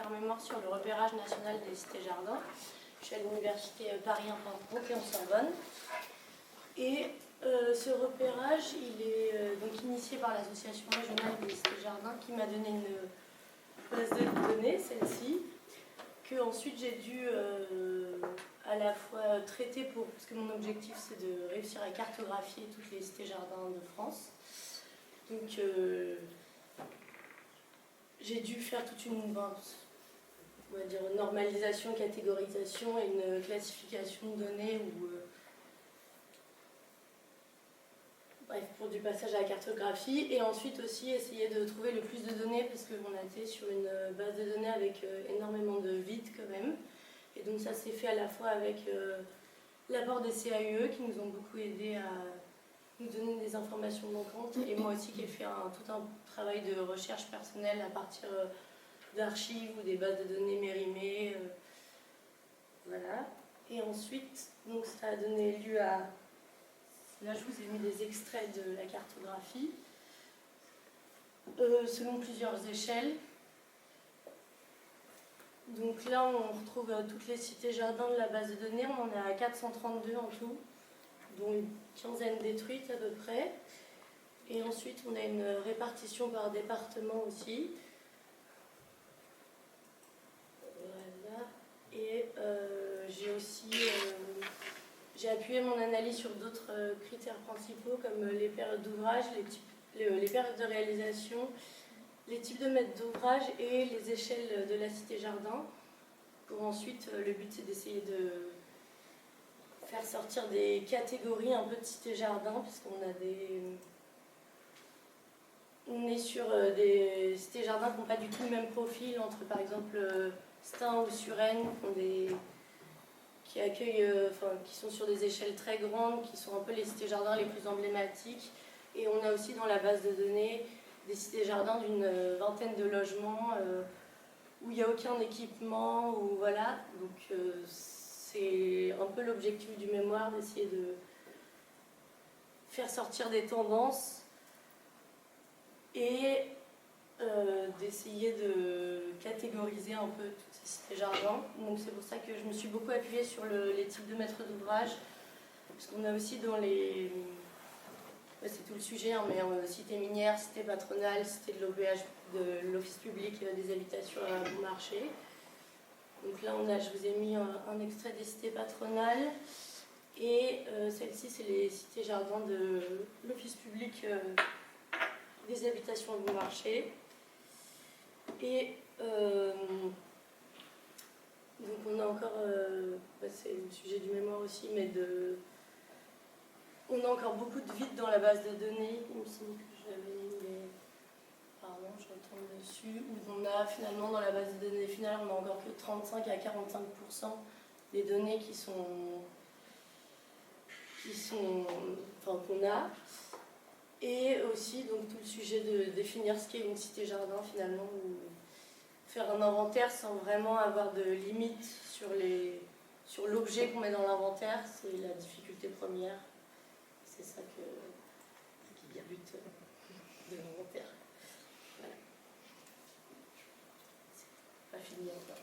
faire un mémoire sur le repérage national des cités-jardins. Je suis à l'université Paris 1 Panthéon en Sorbonne. Et ce repérage, il est donc initié par l'association régionale des cités-jardins qui m'a donné une base de données, celle-ci, que ensuite j'ai dû à la fois traiter parce que mon objectif c'est de réussir à cartographier toutes les cités-jardins de France. Donc j'ai dû faire toute une on va dire, normalisation, catégorisation et une classification de données bref, pour du passage à la cartographie, et ensuite aussi essayer de trouver le plus de données parce qu'on a été sur une base de données avec énormément de vides quand même. Et donc ça s'est fait à la fois avec l'apport des CAUE qui nous ont beaucoup aidé à nous donner des informations manquantes, et moi aussi qui ai fait tout un travail de recherche personnelle à partir d'archives ou des bases de données mérimées. Voilà. Et ensuite, donc ça a donné lieu à... Là, je vous ai mis des extraits de la cartographie, selon plusieurs échelles. Donc là, on retrouve toutes les cités-jardins de la base de données. On en est à 432 en tout, dont une quinzaine détruites à peu près. Et ensuite, on a une répartition par département aussi. Voilà. Et j'ai appuyé mon analyse sur d'autres critères principaux comme les périodes d'ouvrage, les périodes de réalisation, les types de mètres d'ouvrage et les échelles de la cité-jardin. Pour ensuite, le but c'est d'essayer de faire sortir des catégories un peu de cité-jardin, puisqu'on a on est sur des cités-jardins qui n'ont pas du tout le même profil entre par exemple Stein ou Suresnes, qui accueillent, qui sont sur des échelles très grandes, qui sont un peu les cités-jardins les plus emblématiques. Et on a aussi dans la base de données des cités-jardins d'une vingtaine de logements où il n'y a aucun équipement, ou voilà. Donc c'est un peu l'objectif du mémoire, d'essayer de faire sortir des tendances et d'essayer de catégoriser un peu toutes ces cités-jardins. Donc c'est pour ça que je me suis beaucoup appuyée sur les types de maîtres d'ouvrage, parce qu'on a aussi dans les... c'est tout le sujet, hein, mais cité minière, cité patronale, cité de l'OPH, de l'office public des habitations à bon marché. Donc là, je vous ai mis un extrait des cités patronales, et celle-ci, c'est les cités-jardins de l'office public des habitations à bon marché. Et donc on a encore, c'est le sujet du mémoire aussi, mais on a encore beaucoup de vides dans la base de données. Il me semble que je l'avais mis, mais pardon, je retourne dessus, où on a finalement dans la base de données finale, on a encore que 35 à 45% des données qu'on a. Et aussi donc tout le sujet de définir ce qu'est une cité-jardin finalement, ou faire un inventaire sans vraiment avoir de limite sur l'objet qu'on met dans l'inventaire, c'est la difficulté première. C'est ça qui est le but de l'inventaire. Voilà. C'est pas fini encore.